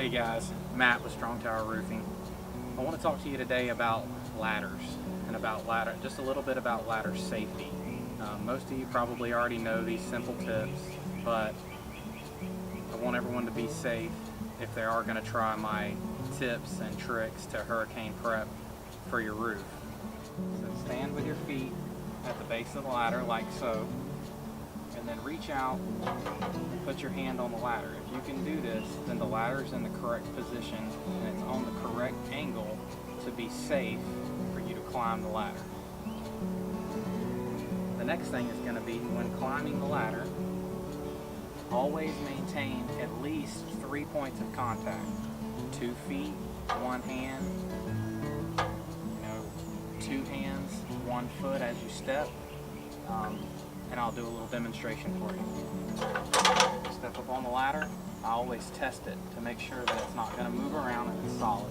Hey guys, Matt with Strong Tower Roofing. I want to talk to you today about ladders and just a little bit about ladder safety. Most of you probably already know these simple tips, but I want everyone to be safe if they are going to try my tips and tricks to hurricane prep for your roof. So stand with your feet at the base of the ladder like so, and then reach out and put your hand on the ladder. If you can do this, then the ladder is in the correct position and it's on the correct angle to be safe for you to climb the ladder. The next thing is going to be, when climbing the ladder, always maintain at least 3 points of contact. 2 feet, 1 hand, 2 hands, 1 foot as you step. And I'll do a little demonstration for you. Step up on the ladder. I always test it to make sure that it's not going to move around and it's solid.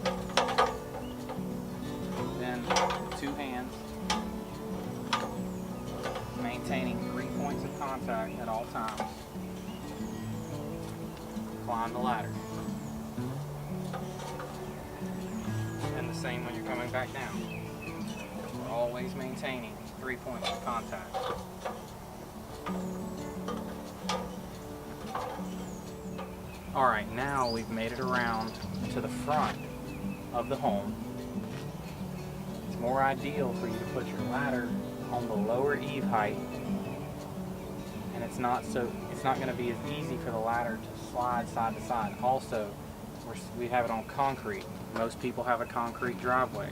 Then 2 hands, maintaining 3 points of contact at all times. Climb the ladder. And the same when you're coming back down. We're always maintaining 3 points of contact. Alright, now we've made it around to the front of the home. It's more ideal for you to put your ladder on the lower eave height, and it's not going to be as easy for the ladder to slide side to side. Also, we have it on concrete. Most people have a concrete driveway.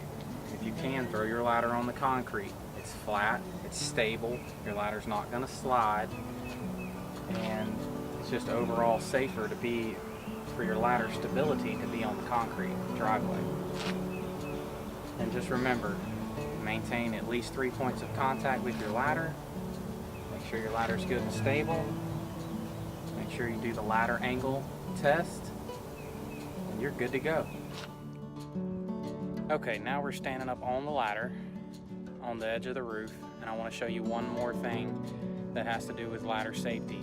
If you can, throw your ladder on the concrete. It's flat, it's stable, your ladder's not going to slide, and it's just overall safer for your ladder stability to be on the concrete driveway. And just remember, maintain at least 3 points of contact with your ladder. Make sure your ladder's good and stable. Make sure you do the ladder angle test, and you're good to go. Okay, now we're standing up on the ladder on the edge of the roof, and I want to show you one more thing that has to do with ladder safety.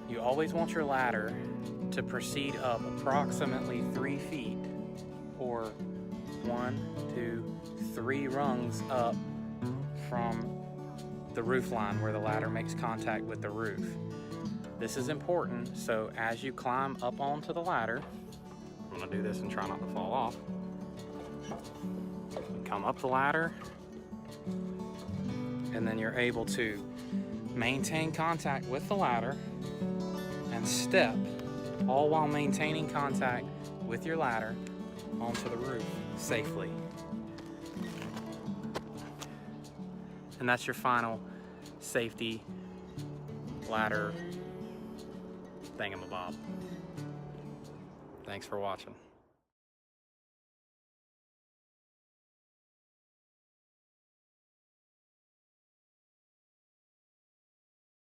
You always want your ladder to proceed up approximately 3 feet, or 1, 2, 3 rungs up from the roof line where the ladder makes contact with the roof. This is important, so as you climb up onto the ladder, I'm going to do this and try not to fall off. Come up the ladder, and then you're able to maintain contact with the ladder and step, all while maintaining contact with your ladder onto the roof safely. And that's your final safety ladder thingamabob. Thanks for watching.